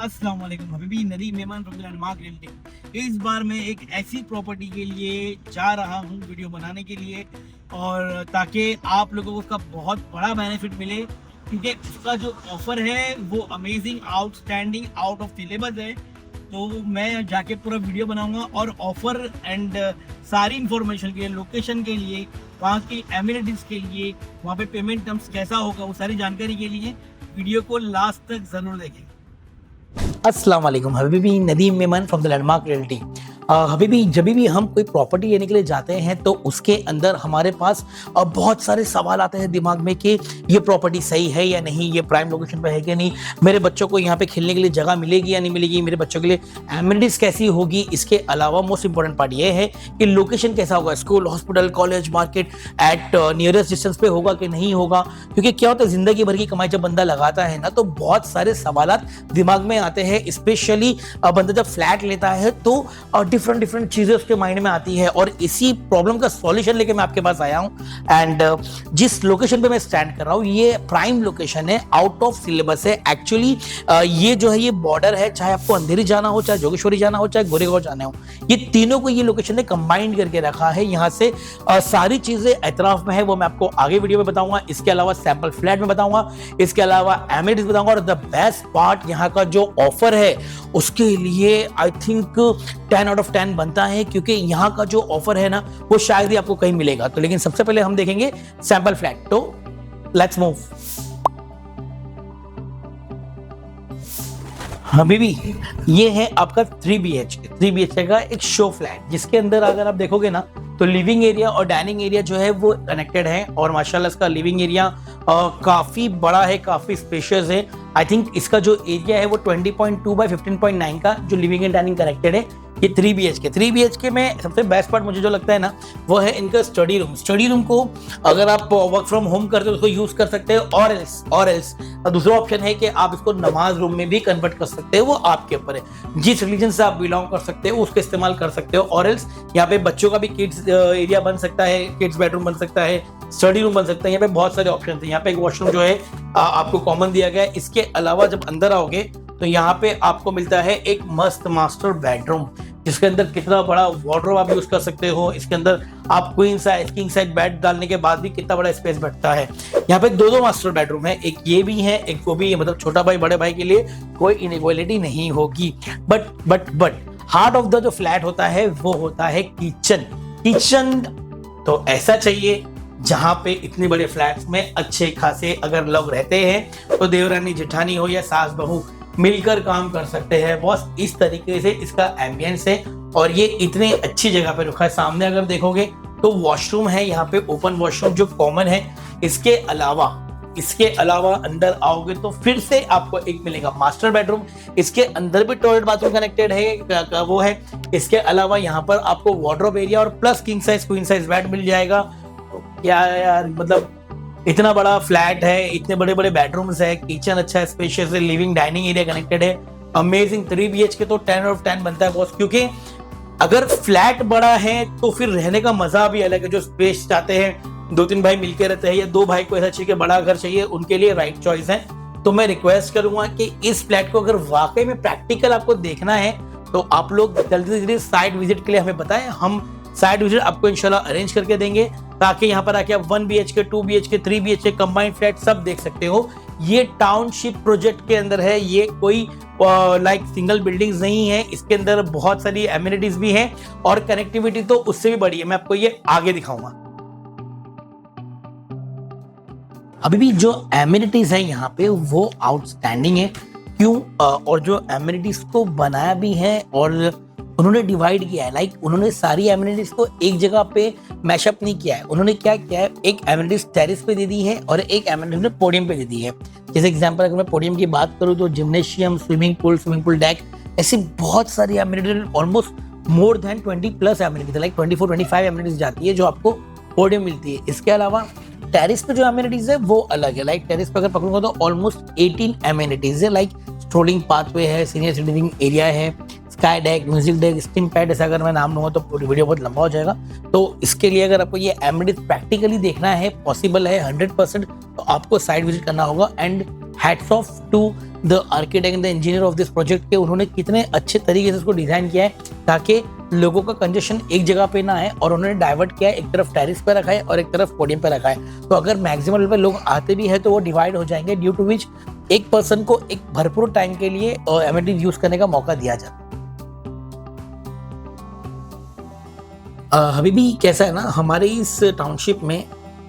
अस्सलाम वालेकुम हबीबी नदीम मेहमान फ्रॉम द लैंडमार्क रियल्टी। इस बार मैं एक ऐसी प्रॉपर्टी के लिए जा रहा हूँ वीडियो बनाने के लिए, और ताकि आप लोगों को उसका बहुत बड़ा बेनिफिट मिले, क्योंकि उसका जो ऑफर है वो amazing, outstanding, out of syllabus है। तो मैं जाके पूरा वीडियो बनाऊंगा और ऑफर एंड सारी इंफॉर्मेशन के लिए, लोकेशन के लिए, वहाँ की एमिनिटीज़ के लिए, वहाँ पे पेमेंट टर्म्स कैसा होगा, वो सारी जानकारी के लिए वीडियो को लास्ट तक ज़रूर देखें। अस्सलाम वालेकुम Habibi Nadeem Memon from the landmark realty. Habibi जब भी हम कोई प्रॉपर्टी लेने के लिए जाते हैं तो उसके अंदर हमारे पास बहुत सारे सवाल आते हैं दिमाग में कि ये प्रॉपर्टी सही है या नहीं, ये प्राइम लोकेशन पे है कि नहीं, मेरे बच्चों को यहाँ पे खेलने के लिए जगह मिलेगी या नहीं मिलेगी, मेरे बच्चों के लिए एमिनिटीज कैसी होगी। इसके अलावा मोस्ट इंपॉर्टेंट पार्ट ये है कि लोकेशन कैसा होगा, school, hospital, college, market at nearest distance पे होगा कि नहीं होगा। क्योंकि क्या होता है, जिंदगी भर की कमाई जब बंदा लगाता है ना तो बहुत सारे सवाल दिमाग में आते हैं। स्पेशली बंदा जब फ्लैट लेता है तो डिफरेंट चीजें उसके माइंड में आती है, और इसी प्रॉब्लम का सॉल्यूशन लेके मैं आपके पास आया हूं। एंड जिस लोकेशन पे मैं स्टैंड कर रहा हूं ये प्राइम लोकेशन है, आउट ऑफ सिलेबस है। एक्चुअली ये जो है ये बॉर्डर है, चाहे आपको अंधेरी जाना हो, चाहे जोगेश्वरी जाना हो, चाहे गोरेगांव जाना हो, ये तीनों को ये लोकेशन ने कंबाइंड करके रखा है। यहाँ से सारी चीजें एतराफ में है, वो मैं आपको आगे वीडियो में बताऊंगा। इसके अलावा सैंपल फ्लैट में बताऊंगा, इसके अलावा एमिनिटीज बताऊंगा, और द बेस्ट पार्ट यहाँ का जो ऑफर है उसके लिए आई थिंक 10 आउट ऑफ 10 बनता है, क्योंकि यहाँ का जो ऑफर है ना वो शायद ही आपको कहीं मिलेगा। तो लेकिन सबसे पहले हम देखेंगे सैंपल फ्लैट, तो लेट्स मूव। हबीबी ये है आपका 3 BHK का एक शो फ्लैट, जिसके अंदर अगर आप देखोगे ना तो लिविंग एरिया और डाइनिंग एरिया जो है वो कनेक्टेड है, और माशाल्लाह इसका लिविंग एरिया काफी बड़ा है, काफी स्पेशियस है। आई थिंक इसका जो एरिया है वो 20.2 बाय 15.9 का जो लिविंग एंड डाइनिंग कनेक्टेड है। ये 3 BHK में सबसे बेस्ट पार्ट मुझे जो लगता है ना वो है इनका स्टडी रूम को अगर आप वर्क फ्रॉम होम करते हो उसको यूज कर सकते हो, और एल्स दूसरा ऑप्शन है कि आप इसको नमाज रूम में भी कन्वर्ट कर सकते हो, वो आपके ऊपर है। जिस रिलीजन से आप बिलोंग कर सकते हो उसको इस्तेमाल कर सकते हो, और एल्स यहाँ पे बच्चों का भी किड्स एरिया बन सकता है, किड्स बेडरूम बन सकता है, स्टडी रूम बन सकता है। यहाँ पे बहुत सारे ऑप्शन है। यहाँ पे एक वॉशरूम जो है आपको कॉमन दिया गया है। इसके अलावा जब अंदर आओगे तो यहाँ पे आपको मिलता है एक मस्त मास्टर बेडरूम, जिसके अंदर कितना बड़ा वार्डरोब आप यूज कर सकते हो। इसके अंदर आप queen size, king size bed डालने के बाद भी कितना बड़ा स्पेस बैठता है। यहाँ पे दो मास्टर बेडरूम है, एक ये भी है, एक वो भी है। मतलब छोटा भाई बड़े भाई के लिए कोई इनइक्वालिटी नहीं होगी। बट हार्ट ऑफ द जो फ्लैट होता है वो होता है किचन। तो ऐसा चाहिए जहां पे इतने बड़े फ्लैट्स में अच्छे खासे अगर लोग रहते हैं तो देवरानी जेठानी हो या सास बहू मिलकर काम कर सकते हैं। बस इस तरीके से इसका एम्बियंस है, और ये इतने अच्छी जगह पे रखा है। सामने अगर देखोगे तो वॉशरूम है, यहाँ पे ओपन वॉशरूम जो कॉमन है। इसके अलावा अंदर आओगे तो फिर से आपको एक मिलेगा मास्टर बेडरूम। इसके अंदर भी टॉयलेट बाथरूम कनेक्टेड है, वो है। इसके अलावा यहाँ पर आपको वार्डरोब एरिया और plus king size, queen size bed मिल जाएगा। तो क्या यार, मतलब इतना बड़ा फ्लैट है, इतने बड़े बड़े बेडरूम्स है, किचन अच्छा है, स्पेशियस है, लिविंग डाइनिंग एरिया कनेक्टेड है। अमेजिंग 3 BHK तो 10 आउट ऑफ 10 बनता है बॉस, क्योंकि अगर फ्लैट बड़ा है तो फिर रहने का मजा भी अलग है। जो स्पेस चाहते हैं, 2-3 भाई मिलकर रहते हैं, या 2 भाई को ऐसा चाहिए कि बड़ा घर चाहिए, उनके लिए राइट चॉइस है। तो मैं रिक्वेस्ट करूंगा कि इस फ्लैट को अगर वाकई में प्रैक्टिकल आपको देखना है तो आप लोग जल्दी से जल्दी साइट विजिट के लिए हमें बताएं। हम साइट विजिट आपको इंशाल्लाह अरेंज करके देंगे, ताकि यहाँ पर आके आप 1 BHK, 2 BHK, 3 BHK combined flat सब देख सकते हो। ये टाउनशिप प्रोजेक्ट के अंदर है, ये कोई लाइक सिंगल बिल्डिंग्स नहीं है। इसके अंदर बहुत सारी एमिनिटीज भी हैं, और कनेक्टिविटी तो उससे भी बड़ी है। मैं आपको ये आगे दिखाऊंगा। अभी भी जो एमिनिटीज है यहाँ पे वो आउटस्टैंडिंग है। क्यों? और जो एमिनिटीज को बनाया भी है और उन्होंने डिवाइड किया है, लाइक उन्होंने सारी एमिनिटीज को एक जगह पे मैशअप नहीं किया है। उन्होंने क्या किया है, एक एमिनिटीज टेरेस पे दे दी है और एक एमिनिटीज पोडियम पे दे दी है। जैसे एग्जांपल अगर मैं पोडियम की बात करूँ तो जिम्नेशियम, स्विमिंग पूल डेक, ऐसी बहुत सारी amenities, almost more than 20+ amenities, like 24-25 amenities जाती है जो आपको पोडियम मिलती है। इसके अलावा टेरेस पे जो एमिनिटीज है वो अलग है। लाइक टेरेस पे अगर पकड़ूंगा तो ऑलमोस्ट 18 एमिनिटीज है, लाइक स्ट्रोलिंग पाथवे है, सीनियर सिटीजन एरिया है, sky deck, music deck, steam pad, ऐसा अगर मैं नाम लूंगा तो पूरी वीडियो बहुत लंबा हो जाएगा। तो इसके लिए अगर आपको ये एमिनिटीज प्रैक्टिकली देखना है, पॉसिबल है 100%, तो आपको साइट विजिट करना होगा। And hats off to the architect and the engineer of this project के उन्होंने कितने अच्छे तरीके से इसको डिजाइन किया है ताकि लोगों का कंजेशन एक जगह पे ना है, और उन्होंने डाइवर्ट किया है, एक तरफ टेरिस पे रखा है और एक तरफ पोडियम पे रखा है। तो अगर मैक्सिमम लेवल पे लोग आते भी है तो वो डिवाइड हो जाएंगे, ड्यू टू विच एक पर्सन को एक भरपूर टाइम के लिए एमिनिटीज यूज करने का मौका दिया जाता है। हबीबी कैसा है ना, हमारे इस टाउनशिप में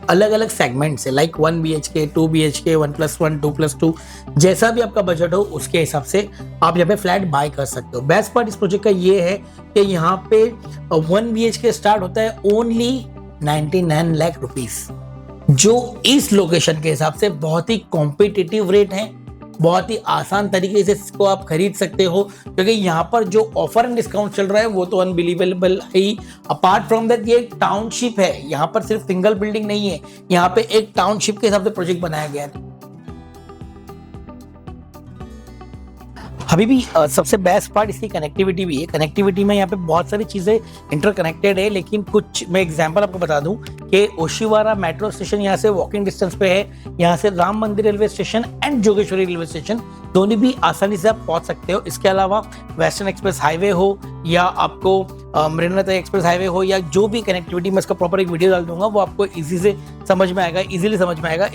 अलग अलग सेगमेंट्स है, लाइक 1 BHK, 2 BHK, 1+1, 2+2, जैसा भी आपका बजट हो उसके हिसाब से आप यहाँ पे फ्लैट बाय कर सकते हो। बेस्ट पार्ट इस प्रोजेक्ट का ये है कि यहाँ पे 1 BHK स्टार्ट होता है ओनली 99 लाख रुपीस, जो इस लोकेशन के हिसाब से बहुत ही कॉम्पिटिटिव रेट है, बहुत ही आसान तरीके से इसको आप खरीद सकते हो, क्योंकि यहाँ पर जो ऑफर एंड डिस्काउंट चल रहा है वो तो अनबिलीवेबल है ही। अपार्ट फ्रॉम दैट ये एक टाउनशिप है, यहाँ पर सिर्फ सिंगल बिल्डिंग नहीं है, यहाँ पे एक टाउनशिप के हिसाब से प्रोजेक्ट बनाया गया है। अभी भी सबसे बेस्ट पार्ट इसकी कनेक्टिविटी भी है। कनेक्टिविटी में यहाँ पे बहुत सारी चीज़ें इंटरकनेक्टेड है, लेकिन कुछ मैं एग्जांपल आपको बता दूं कि ओशिवारा मेट्रो स्टेशन यहाँ से वॉकिंग डिस्टेंस पे है, यहाँ से राम मंदिर railway station and Jogeshwari railway station दोनों भी आसानी से आप पहुंच सकते हो। इसके अलावा वेस्टर्न एक्सप्रेस हाईवे हो या आपको मरीना एक्सप्रेस हाईवे हो या जो भी कनेक्टिविटी, मैं इसका प्रॉपर एक वीडियो डाल दूंगा, वो आपको इजीली समझ में आएगा।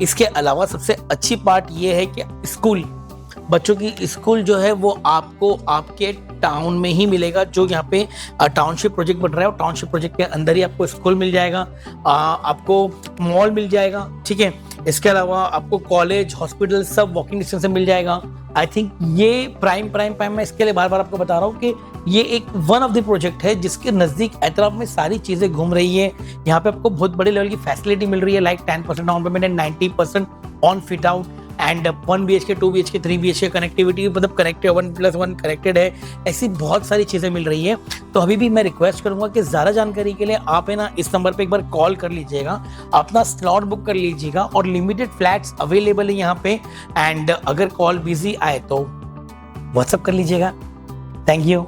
इसके अलावा सबसे अच्छी पार्ट ये है कि स्कूल, बच्चों की स्कूल जो है वो आपको आपके टाउन में ही मिलेगा। जो यहाँ पे टाउनशिप प्रोजेक्ट बन रहा है और टाउनशिप प्रोजेक्ट के अंदर ही आपको स्कूल मिल जाएगा, आपको मॉल मिल जाएगा, ठीक है। इसके अलावा आपको कॉलेज, हॉस्पिटल सब वॉकिंग डिस्टेंस से मिल जाएगा। आई थिंक ये प्राइम मैं इसके लिए बार बार आपको बता रहा हूँ कि ये एक वन ऑफ द प्रोजेक्ट है जिसके नजदीक एतराफ में सारी चीजें घूम रही है। यहाँ पे आपको बहुत बड़े लेवल की फैसिलिटी मिल रही है, like 10% down payment and 90% on fit out and 1 BHK, 2 BHK, 3 BHK connectivity, मतलब कनेक्टेड 1+1 कनेक्टेड है, ऐसी बहुत सारी चीज़ें मिल रही है। तो अभी भी मैं रिक्वेस्ट करूंगा कि ज़्यादा जानकारी के लिए आप है ना इस नंबर पे एक बार कॉल कर लीजिएगा, अपना स्लॉट बुक कर लीजिएगा, और लिमिटेड फ्लैट्स अवेलेबल है यहाँ पे। एंड अगर कॉल बिजी आए तो व्हाट्सअप कर लीजिएगा। Thank you.